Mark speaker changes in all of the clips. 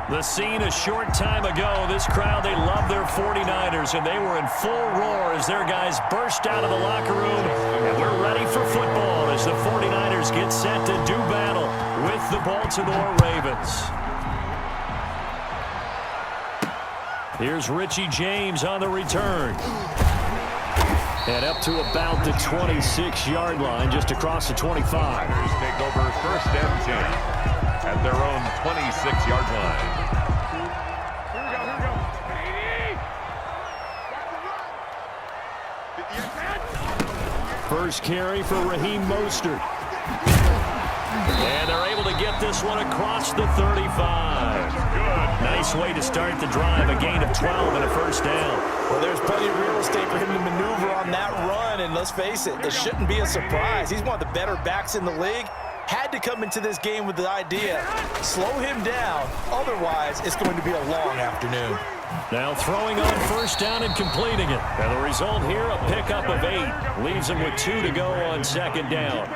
Speaker 1: The scene a short time ago. This crowd, they love their 49ers, and they were in full roar as their guys burst out of the locker room. And we're ready for football as the 49ers get set to do battle with the Baltimore Ravens. Here's Richie James on the return. And up to about the 26-yard line, just across the 25.
Speaker 2: Niners take over first and 10 at their own 26-yard line.
Speaker 1: First carry for Raheem Mostert. And they're able to get this one across the 35. Nice way to start the drive. A gain of 12 and a first down.
Speaker 3: Well, there's plenty of real estate for him to maneuver on that run. And let's face it, it shouldn't be a surprise. He's one of the better backs in the league. Had to come into this game with the idea, slow him down. Otherwise, it's going to be a long afternoon.
Speaker 1: Now throwing on first down and completing it. And the result here, a pickup of 8. Leaves him with 2 to go on second down.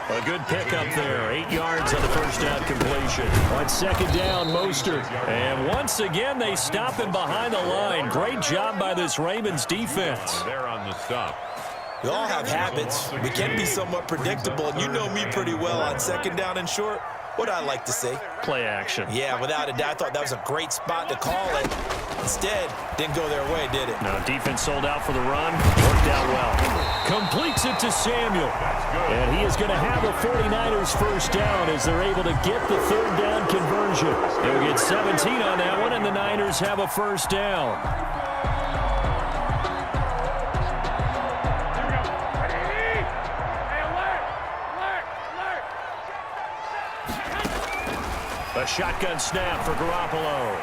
Speaker 1: A good pickup there. 8 yards on the first down completion. On second down, Mostert. And once again, they stop him behind the line. Great job by this Ravens defense.
Speaker 2: They're on the stop.
Speaker 3: We all have habits. We can be somewhat predictable, and you know me pretty well on second down and short. What I like to say?
Speaker 1: Play action.
Speaker 3: Yeah, without a doubt, I thought that was a great spot to call it. Instead, didn't go their way, did it?
Speaker 1: No, defense sold out for the run. Worked out well. Completes it to Samuel. And he is going to have the 49ers first down as they're able to get the third down conversion. They'll get 17 on that one, and the Niners have a first down. A shotgun snap for Garoppolo.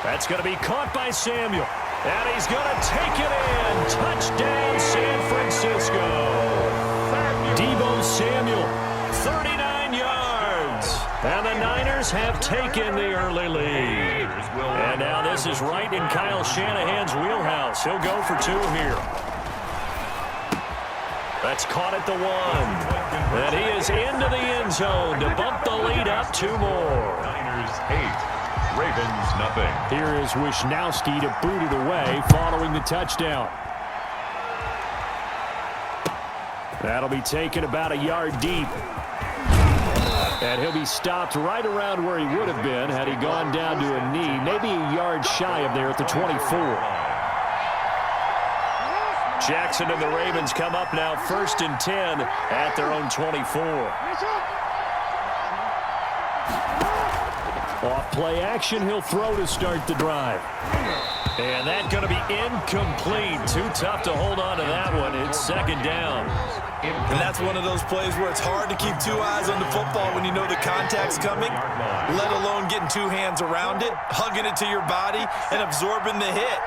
Speaker 1: That's going to be caught by Samuel. And he's going to take it in. Touchdown, San Francisco. Deebo Samuel, 39 yards. And the Niners have taken the early lead. And now this is right in Kyle Shanahan's wheelhouse. He'll go for 2 here. That's caught at the 1. And he is into the end zone to bump the lead up 2 more.
Speaker 2: Niners 8, Ravens nothing.
Speaker 1: Here is Wisnowski to boot it away following the touchdown. That'll be taken about a yard deep. And he'll be stopped right around where he would have been had he gone down to a knee, maybe a yard shy of there at the 24. Jackson and the Ravens come up now first and 10 at their own 24. Off play action, he'll throw to start the drive. And that's going to be incomplete. Too tough to hold on to that one. It's second down.
Speaker 3: And that's one of those plays where it's hard to keep 2 eyes on the football when you know the contact's coming, let alone getting 2 hands around it, hugging it to your body, and absorbing the hit,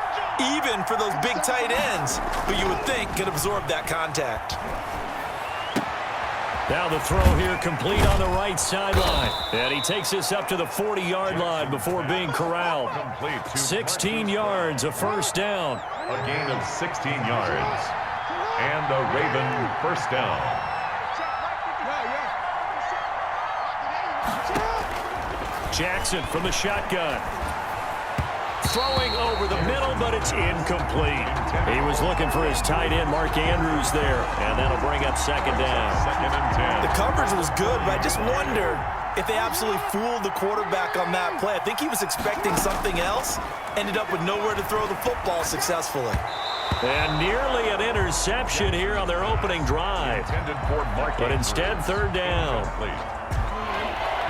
Speaker 3: even for those big tight ends who you would think could absorb that contact.
Speaker 1: Now the throw here complete on the right sideline. And he takes this up to the 40-yard line before being corralled. 16 yards, a first down.
Speaker 2: A gain of 16 yards. And a Raven first down.
Speaker 1: Jackson from the shotgun. Throwing over the middle, but it's incomplete. He was looking for his tight end, Mark Andrews, there. And that'll bring up second down.
Speaker 2: Second and 10.
Speaker 3: The coverage was good, but I just wondered if they absolutely fooled the quarterback on that play. I think he was expecting something else. Ended up with nowhere to throw the football successfully.
Speaker 1: And nearly an interception here on their opening drive. But instead, third down.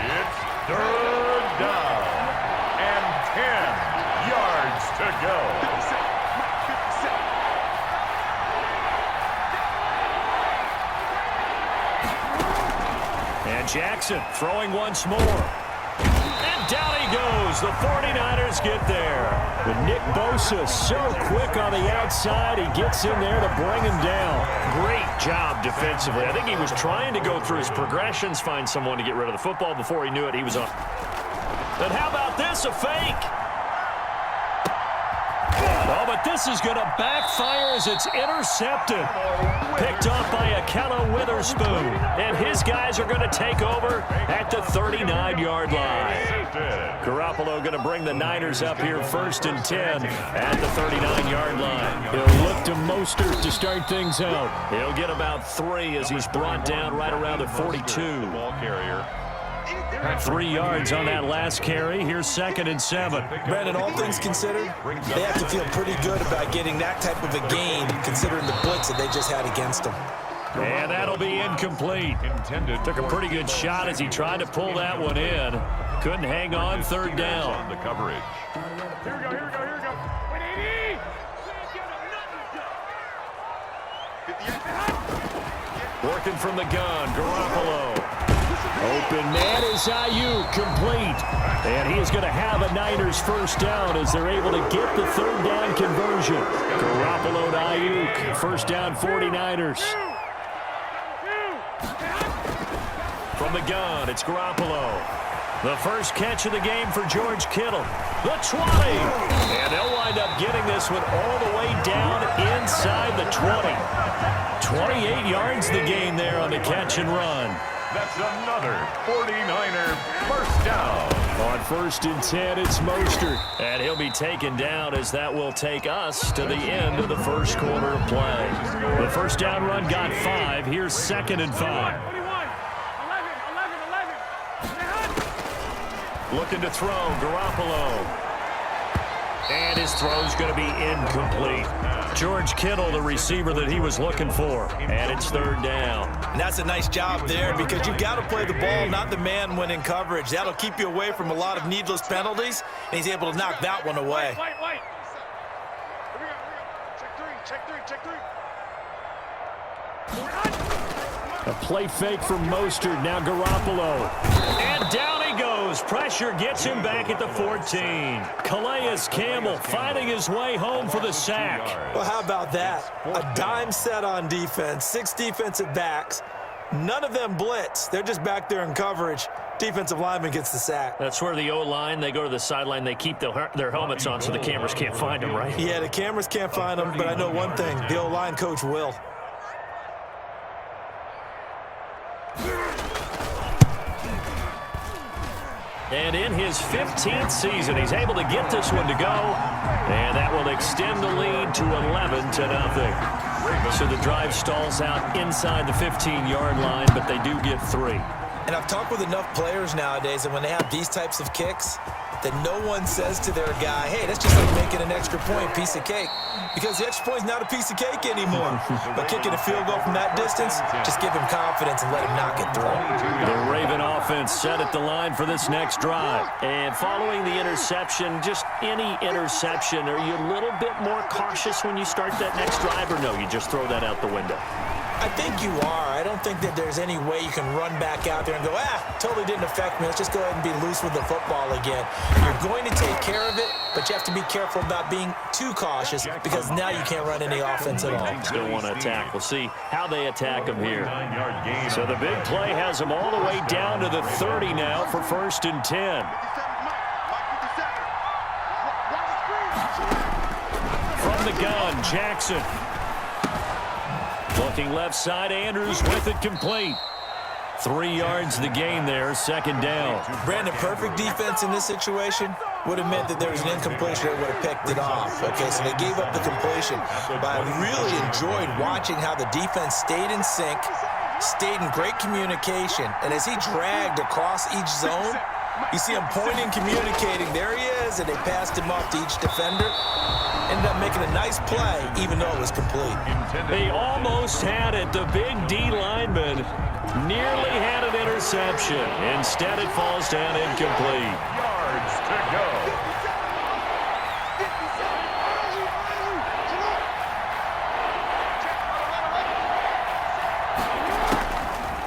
Speaker 2: It's third down. And 10 yards to go.
Speaker 1: And Jackson throwing once more. And down he goes. The 49ers get there. But Nick Bosa so quick on the outside. He gets in there to bring him down. Great job defensively. I think he was trying to go through his progressions, find someone to get rid of the football. Before he knew it, he was up. And how about this? A fake. Oh, but this is going to backfire as it's intercepted. Picked off by Akello Witherspoon. And his guys are going to take over at the 39-yard line.
Speaker 2: intercepted.
Speaker 1: Garoppolo going to bring the Niners up here 1st and 10 at the 39-yard line. He'll look to Mostert to start things out. He'll get about 3 as he's brought down right around the 42.
Speaker 2: The ball carrier.
Speaker 1: 3 yards on that last carry. Here's 2nd and 7.
Speaker 3: Brandon, all things considered, they have to feel pretty good about getting that type of a gain considering the blitz that they just had against them.
Speaker 1: And that'll be incomplete. Took a pretty good shot as he tried to pull that one in. Couldn't hang on 3rd down.
Speaker 2: The coverage.
Speaker 4: Here we go. Wait, 80.
Speaker 1: Working from the gun, Garoppolo. Open man is Ayuk, complete. And he is going to have a Niners 1st down as they're able to get the 3rd down conversion. Garoppolo to Ayuk, 1st down 49ers. From the gun, it's Garoppolo. The first catch of the game for George Kittle. The 20. And they'll wind up getting this one all the way down inside the 20. 28 yards the gain there on the catch and run.
Speaker 2: That's another 49er 1st down.
Speaker 1: On 1st and 10, it's Mostert. And he'll be taken down as that will take us to the end of the 1st quarter of play. The 1st down run got 5. Here's 2nd and 5.
Speaker 4: 21, 11.
Speaker 1: Looking to throw, Garoppolo. And his throw's going to be incomplete. George Kittle, the receiver that he was looking for. And it's 3rd down.
Speaker 3: And that's a nice job there because you've got to play the ball, not the man when in coverage. That'll keep you away from a lot of needless penalties, and he's able to knock that one away.
Speaker 4: Wait. Here we go. Check three.
Speaker 1: A play fake from Mostert. Now Garoppolo. And down he goes. Pressure gets him back at the 14. Calais Campbell finding his way home for the sack.
Speaker 3: Well, how about that? A dime set on defense, 6 defensive backs. None of them blitz. They're just back there in coverage. Defensive lineman gets the sack.
Speaker 1: That's where the O-line, they go to the sideline, they keep their helmets on so the cameras can't find them, right?
Speaker 3: Yeah, the cameras can't find them, but I know one thing. The O-line coach will.
Speaker 1: And in his 15th season, he's able to get this one to go. And that will extend the lead to 11-0. So the drive stalls out inside the 15-yard line, but they do get 3.
Speaker 3: And I've talked with enough players nowadays that when they have these types of kicks, that no one says to their guy, hey, that's just like making an extra point, piece of cake. Because the extra point is not a piece of cake anymore. But kicking a field goal from that distance, just give him confidence and let him knock it through.
Speaker 1: The Raven offense set at the line for this next drive. And following the interception, just any interception, are you a little bit more cautious when you start that next drive, or no, you just throw that out the window?
Speaker 3: I think you are. I don't think that there's any way you can run back out there and go, totally didn't affect me. Let's just go ahead and be loose with the football again. You're going to take care of it, but you have to be careful about being too cautious because now you can't run any offense at all.
Speaker 1: Still want to attack. We'll see how they attack him here. So the big play has them all the way down to the 30 now for 1st and 10. From the gun, Jackson. Looking left side, Andrews with it complete. 3 yards the gain there, 2nd down.
Speaker 3: Brandon, perfect defense in this situation would have meant that there was an incompletion that would have picked it off. Okay, so they gave up the completion. But I really enjoyed watching how the defense stayed in sync, stayed in great communication. And as he dragged across each zone, you see him pointing, communicating. There he is, and they passed him off to each defender. Ended up making a nice play, even though it was complete.
Speaker 1: They almost had it. The big D lineman nearly had an interception. Instead, it falls down incomplete.
Speaker 2: Yards to go.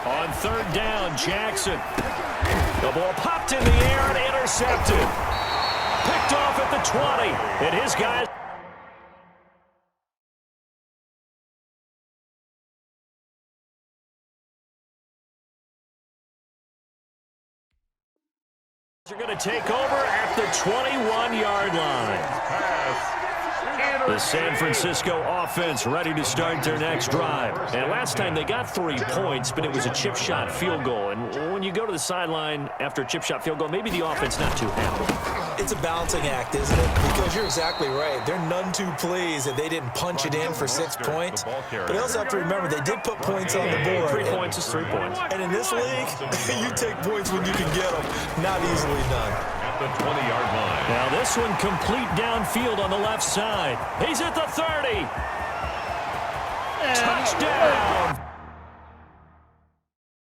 Speaker 1: On 3rd down, Jackson. The ball popped in the air and intercepted. Picked off at the 20. And his guys are going to take over at the 21-yard line.
Speaker 2: Pass
Speaker 1: The San Francisco offense ready to start their next drive. And last time they got 3 points, but it was a chip shot field goal. And when you go to the sideline after a chip shot field goal, maybe the offense not too happy.
Speaker 3: It's a balancing act, isn't it? Because you're exactly right. They're none too pleased that they didn't punch it in for 6 points. But you also have to remember, they did put points on the board.
Speaker 1: 3 points is 3 points.
Speaker 3: And in this league, you take points when you can get them. Not easily done.
Speaker 2: At the 20-yard line.
Speaker 1: Now this one complete downfield on the left side. He's at the 30. Touchdown.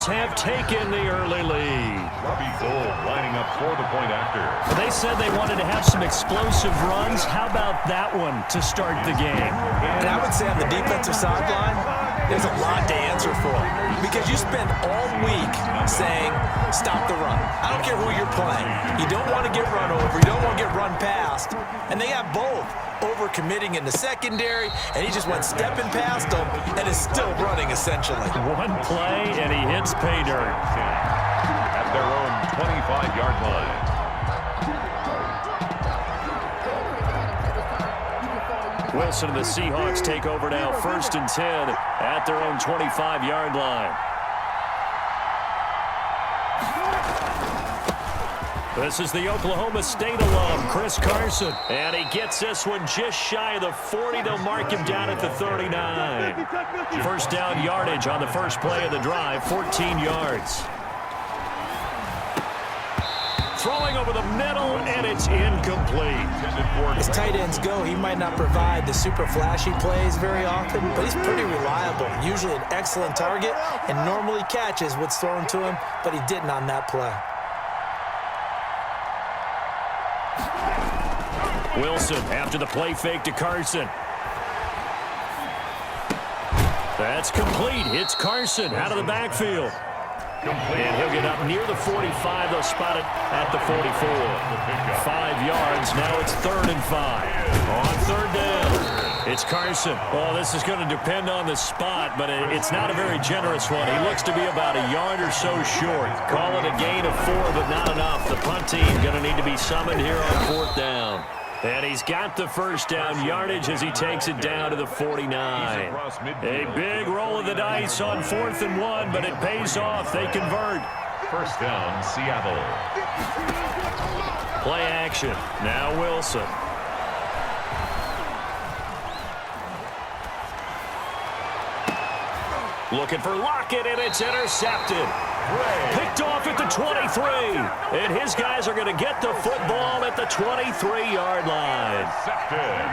Speaker 1: Have taken the early lead.
Speaker 2: Robbie Gould lining up for the point after.
Speaker 1: They said they wanted to have some explosive runs. How about that one to start the game?
Speaker 3: And I would say on the defensive sideline, there's a lot to answer for. Because you spend all week saying, stop the run. I don't care who you're playing. You don't want to get run over. You don't want to get run past. And they got both. Over-committing in the secondary, and he just went stepping past them and is still running, essentially.
Speaker 1: One play, and he hits pay dirt.
Speaker 2: At their own 25-yard line.
Speaker 1: Wilson and the Seahawks take over now, 1st and 10 at their own 25-yard line. This is the Oklahoma State alum, Chris Carson. And he gets this one just shy of the 40. They'll mark him down at the 39. First down yardage on the first play of the drive, 14 yards. Throwing over the middle, and it's incomplete.
Speaker 3: As tight ends go, he might not provide the super flashy plays very often, but he's pretty reliable. Usually an excellent target, and normally catches what's thrown to him, but he didn't on that play.
Speaker 1: Wilson after the play fake to Carson. That's complete. It's Carson out of the backfield. And he'll get up near the 45. They'll spot it at the 44. 5 yards. Now it's 3rd and 5. On 3rd down, it's Carson. Well, this is going to depend on the spot, but it's not a very generous one. He looks to be about a yard or so short. Call it a gain of 4, but not enough. The punt team going to need to be summoned here on 4th down. And he's got the first down yardage as he takes it down to the 49. A big roll of the dice on 4th and 1, but it pays off. They convert.
Speaker 2: First down, Seattle.
Speaker 1: Play action. Now Wilson. Looking for Lockett, and it's intercepted. Picked off at the 23. And his guys are going to get the football at the 23-yard line.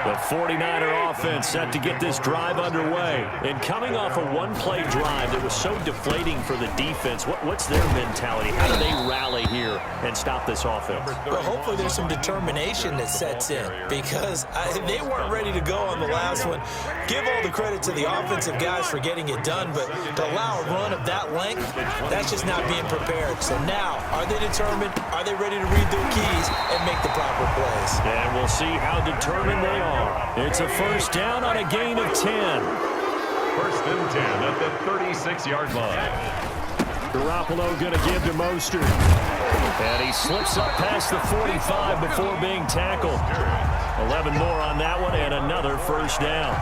Speaker 1: The 49er offense set to get this drive underway. And coming off a one-play drive that was so deflating for the defense, what's their mentality? How do they rally here and stop this offense?
Speaker 3: Well, hopefully there's some determination that sets in because they weren't ready to go on the last one. Give all the credit to the offensive guys for getting it done, but to allow a run of that length, that's just not being prepared. So now, are they determined? Are they ready to read their keys and make the proper plays?
Speaker 1: And we'll see how determined they are. It's a first down on a gain of 10.
Speaker 2: 1st and 10 at the 36-yard line.
Speaker 1: Garoppolo going to give to Mostert. And he slips up past the 45 before being tackled. 11 more on that one and another first down.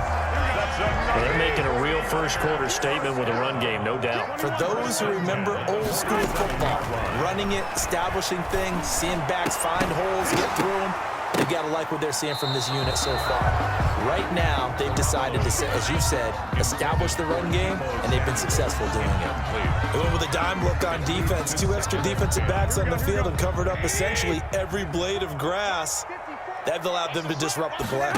Speaker 1: They're making a real first-quarter statement with a run game, no doubt.
Speaker 3: For those who remember old-school football, running it, establishing things, seeing backs find holes, get through them, they've got to like what they're seeing from this unit so far. Right now, they've decided to, as you said, establish the run game, and they've been successful doing it. They went with a dime look on defense, 2 extra defensive backs on the field and covered up essentially every blade of grass. That allowed them to disrupt the play.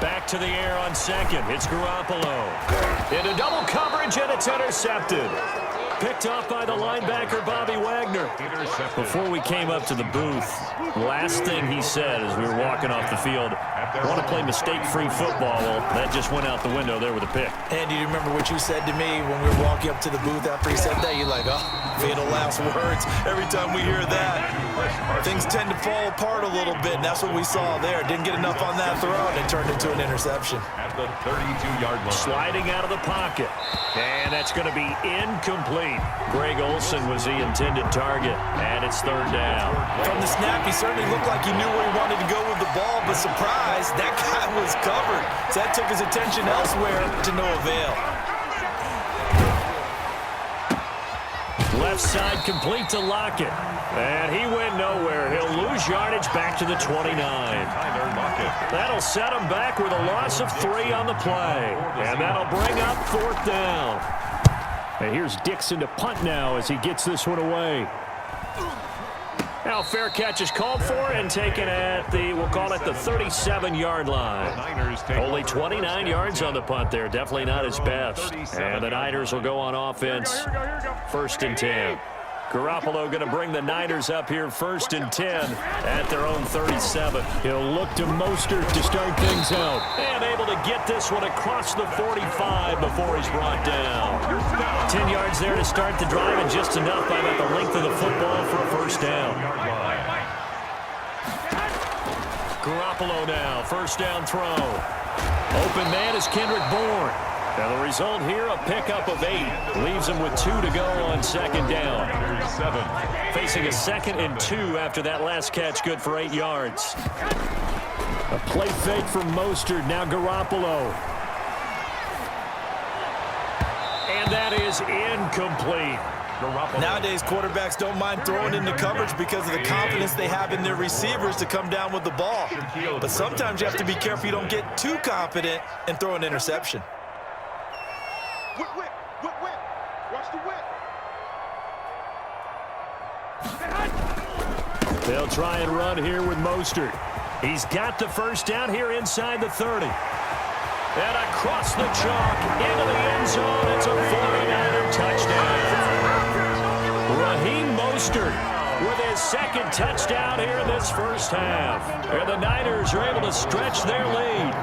Speaker 1: Back to the air on second. It's Garoppolo. Into double coverage, and it's intercepted. Picked off by the linebacker, Bobby Wagner. Before we came up to the booth, last thing he said as we were walking off the field, I want to play mistake-free football. Well, that just went out the window there with a pick.
Speaker 3: And do you remember what you said to me when we were walking up to the booth after he said that? You're like, oh, fatal last words. Every time we hear that, things tend to fall apart a little bit, and that's what we saw there. Didn't get enough on that throw, and it turned into an interception.
Speaker 2: At the 32-yard line.
Speaker 1: Sliding out of the pocket. And that's going to be incomplete. Greg Olsen was the intended target, and it's 3rd down.
Speaker 3: From the snap, he certainly looked like he knew where he wanted to go with the ball, but surprise, that guy was covered. So that took his attention elsewhere to no avail.
Speaker 1: Left side complete to Lockett. And he went nowhere. He'll lose yardage back to the 29. That'll set him back with a loss of 3 on the play. And that'll bring up 4th down. And here's Dixon to punt now as he gets this one away. Now fair catch is called for and taken at the, we'll call it the 37-yard line. Only 29 yards on the punt there. Definitely not his best. And the Niners will go on offense. 1st and 10. Garoppolo going to bring the Niners up here 1st and 10 at their own 37. He'll look to Mostert to start things out. And able to get this one across the 45 before he's brought down. 10 yards there to start the drive and just enough by about the length of the football for a 1st down. Garoppolo now, 1st down throw. Open man is Kendrick Bourne. Now the result here, a pickup of 8. Leaves him with 2 to go on 2nd down. Facing a 2nd and 2 after that last catch, good for 8 yards. A play fake from Mostert, now Garoppolo. And that is incomplete.
Speaker 3: Nowadays, quarterbacks don't mind throwing into coverage because of the confidence they have in their receivers to come down with the ball. But sometimes you have to be careful you don't get too confident and throw an interception.
Speaker 4: Whip, whip, whip, whip. Watch the whip.
Speaker 1: They'll try and run here with Mostert. He's got the 1st down here inside the 30. And across the chalk into the end zone. It's a 49er touchdown. Raheem Mostert with his 2nd touchdown here in this 1st half. And the Niners are able to stretch their lead.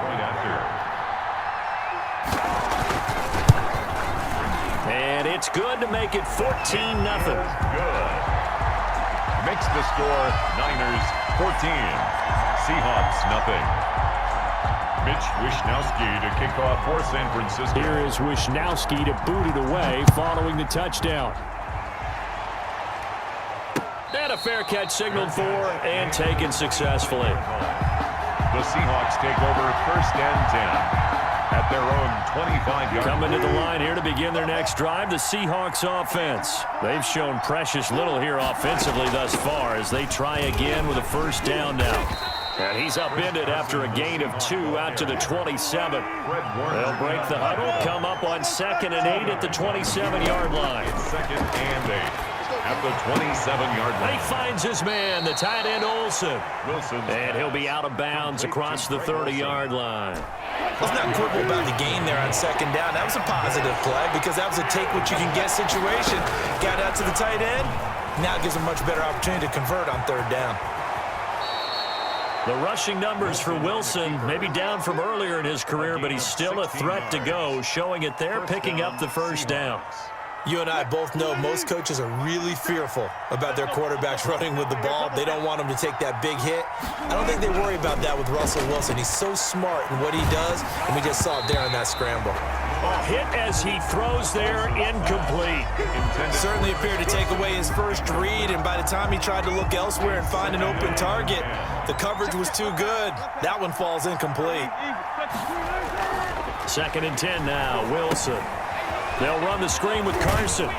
Speaker 1: And it's good to make it 14-0.
Speaker 2: Good. Makes the score Niners 14. Seahawks nothing. Mitch Wishnowsky to kick off for San Francisco.
Speaker 1: Here is Wishnowsky to boot it away following the touchdown. And a fair catch signaled for and taken successfully.
Speaker 2: The Seahawks take over 1st and 10 at their own 25-yard line.
Speaker 1: Coming to the line here to begin their next drive, the Seahawks offense. They've shown precious little here offensively thus far as they try again with a 1st down now. And he's upended after a gain of 2 out to the 27. They'll break the huddle, come up on 2nd and 8 at the 27-yard line.
Speaker 2: 2nd and 8 at the 27-yard line.
Speaker 1: He finds his man, the tight end Olsen. And he'll be out of bounds across the 30-yard line.
Speaker 3: Let's not quibble about the gain there on 2nd down. That was a positive play because that was a take-what-you-can-get situation. Got out to the tight end. Now it gives him much better opportunity to convert on 3rd down.
Speaker 1: The rushing numbers for Wilson may be down from earlier in his career, but he's still a threat to go, showing it there, picking up the 1st down.
Speaker 3: You and I both know most coaches are really fearful about their quarterbacks running with the ball. They don't want them to take that big hit. I don't think they worry about that with Russell Wilson. He's so smart in what he does, and we just saw it there on that scramble.
Speaker 1: A hit as he throws there, incomplete.
Speaker 3: Certainly appeared to take away his first read, and by the time he tried to look elsewhere and find an open target, the coverage was too good. That one falls incomplete.
Speaker 1: 2nd and 10 now, Wilson. They'll run the screen with Carson.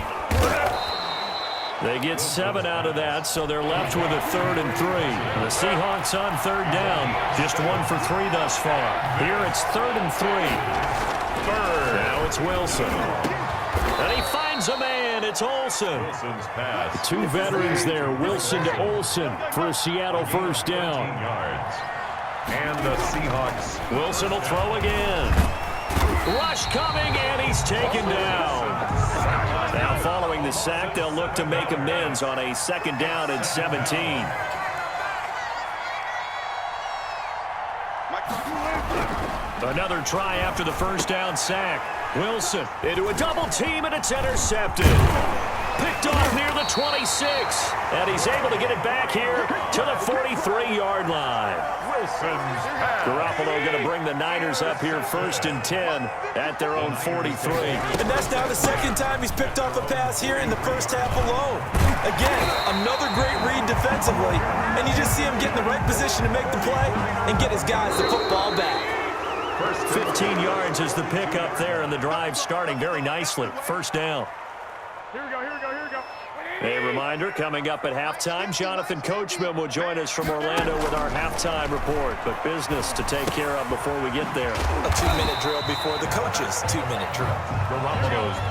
Speaker 1: They get 7 out of that, so they're left with a 3rd and 3. The Seahawks on 3rd down, just 1 for 3 thus far. Here it's 3rd and 3. Now it's Wilson. And he finds a man. It's Olsen.
Speaker 2: Wilson's pass.
Speaker 1: 2 veterans there, Wilson to Olsen for a Seattle 1st down.
Speaker 2: Yards. And the Seahawks.
Speaker 1: Wilson will throw again. Rush coming, and he's taken down. Now following the sack, they'll look to make amends on a 2nd down and 17. Another try after the 1st down sack. Wilson into a double team, and it's intercepted. Picked off near the 26, and he's able to get it back here to the 43-yard line.
Speaker 2: Wilson's pass.
Speaker 1: Garoppolo going to bring the Niners up here 1st and 10 at their own 43.
Speaker 3: And that's now the 2nd time he's picked off a pass here in the 1st half alone. Again, another great read defensively, and you just see him get in the right position to make the play and get his guys the football back.
Speaker 1: 15 yards is the pickup there, and the drive starting very nicely. First down.
Speaker 4: Here we go, here we go, here we go.
Speaker 1: A reminder, coming up at halftime, Jonathan Coachman will join us from Orlando with our halftime report. But business to take care of before we get there.
Speaker 3: A 2-minute drill before the coach's 2-minute drill.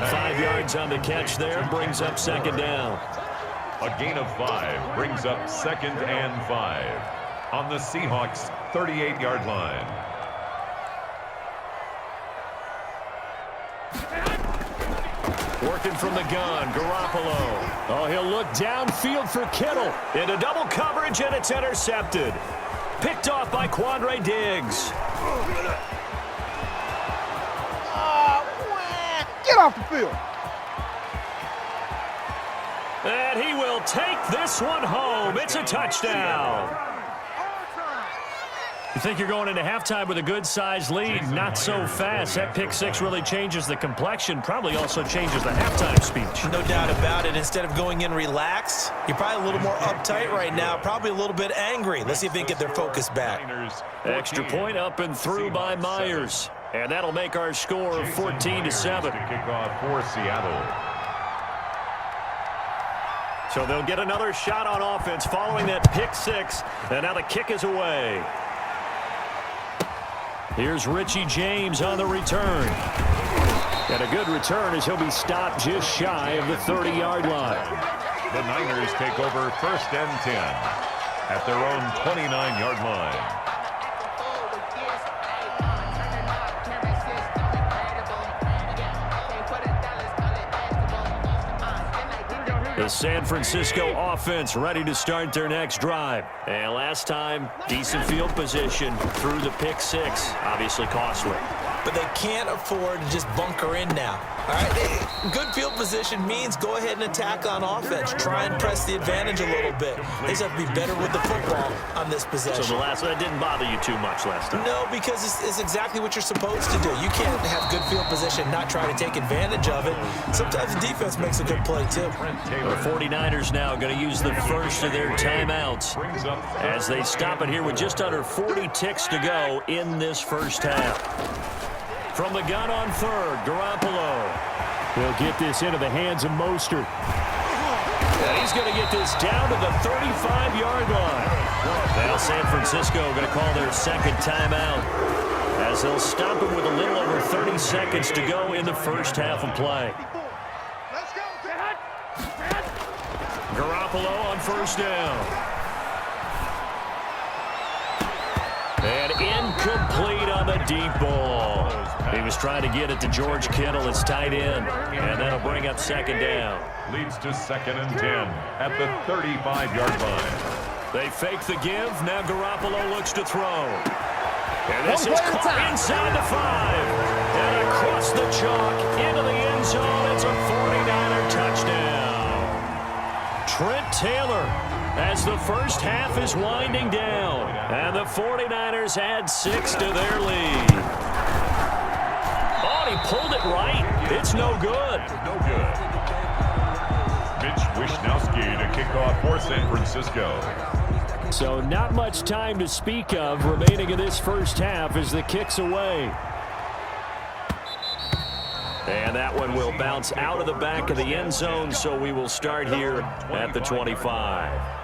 Speaker 1: 5 yards on the catch there, brings up second down.
Speaker 2: A gain of 5 brings up 2nd and 5 on the Seahawks' 38-yard line.
Speaker 1: Working from the gun, Garoppolo. Oh, he'll look downfield for Kittle. Into double coverage, and it's intercepted. Picked off by Quandre Diggs.
Speaker 4: Get off the field.
Speaker 1: And he will take this one home. It's a touchdown. You think you're going into halftime with a good-sized lead? Not so fast. That pick six really changes the complexion, probably also changes the halftime speech.
Speaker 3: No doubt about it. Instead of going in relaxed, you're probably a little more uptight right now, probably a little bit angry. Let's see if they can get their focus back.
Speaker 1: Extra point up and through by Myers. And that'll make our score 14-7.
Speaker 2: Kickoff for Seattle.
Speaker 1: So they'll get another shot on offense following that pick six. And now the kick is away. Here's Richie James on the return. And a good return as he'll be stopped just shy of the 30-yard line.
Speaker 2: The Niners take over 1st and 10 at their own 29-yard line.
Speaker 1: The San Francisco offense ready to start their next drive. And last time, decent field position through the pick six. Obviously costly.
Speaker 3: But they can't afford to just bunker in now. All right, good field position means go ahead and attack on offense. Try and press the advantage a little bit. They just have to be better with the football on this possession.
Speaker 1: So the last one didn't bother you too much last time?
Speaker 3: No, because it's exactly what you're supposed to do. You can't have good field position, not try to take advantage of it. Sometimes the defense makes a good play, too.
Speaker 1: The 49ers now going to use the first of their timeouts as they stop it here with just under 40 ticks to go in this first half. From the gun on third, Garoppolo. He'll get this into the hands of Mostert. And he's going to get this down to the 35-yard line. Now San Francisco going to call their second timeout as they'll stop him with a little over 30 seconds to go in the first half of play.
Speaker 4: Let's go,
Speaker 1: Garoppolo on first down. And incomplete on the deep ball. He was trying to get it to George Kittle, his tight end, and that'll bring up second down.
Speaker 2: Leads to 2nd and 10 at the 35-yard line.
Speaker 1: They fake the give. Now Garoppolo looks to throw. And this is caught inside the 5. And across the chalk into the end zone. It's a 49er touchdown. Trent Taylor as the first half is winding down. And the 49ers add 6 to their lead. He pulled it right. It's no good.
Speaker 2: No good. Mitch Wishnowsky to kick off for San Francisco.
Speaker 1: So not much time to speak of remaining in this first half as the kick's away. And that one will bounce out of the back of the end zone, so we will start here at the 25.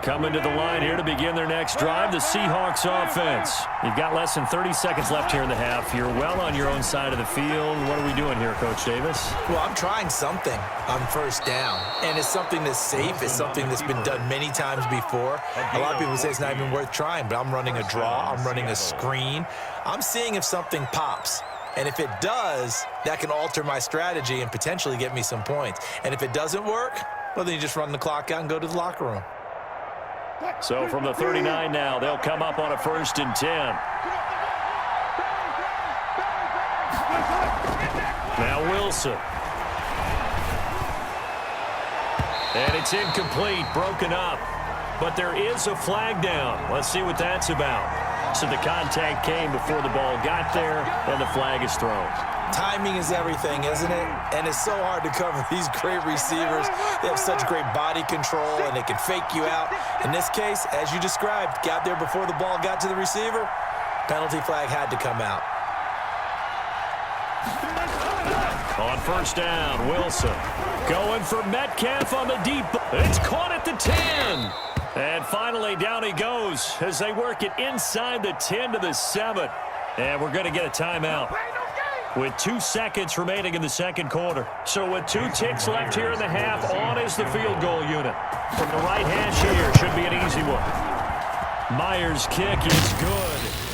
Speaker 1: Coming to the line here to begin their next drive, the Seahawks offense. You've got less than 30 seconds left here in the half. You're well on your own side of the field. What are we doing here, Coach Davis?
Speaker 3: Well, I'm trying something on first down, and it's something that's safe. It's something that's been done many times before. A lot of people say it's not even worth trying, but I'm running a draw. I'm running a screen. I'm seeing if something pops. And if it does, that can alter my strategy and potentially get me some points. And if it doesn't work, well, then you just run the clock out and go to the locker room.
Speaker 1: So from the 39 now, they'll come up on a 1st and 10. Now Wilson. And it's incomplete, broken up. But there is a flag down. Let's see what that's about. So the contact came before the ball got there, and the flag is thrown.
Speaker 3: Timing is everything, isn't it? And it's so hard to cover these great receivers. They have such great body control, and they can fake you out. In this case, as you described, got there before the ball got to the receiver. Penalty flag had to come out.
Speaker 1: On first down, Wilson going for Metcalf on the deep. It's caught at the 10. And finally, down he goes as they work it inside the 10 to the 7. And we're going to get a timeout with 2 seconds remaining in the second quarter. So with 2 ticks left here in the half, on is the field goal unit. From the right hash here, should be an easy one. Myers' kick is good.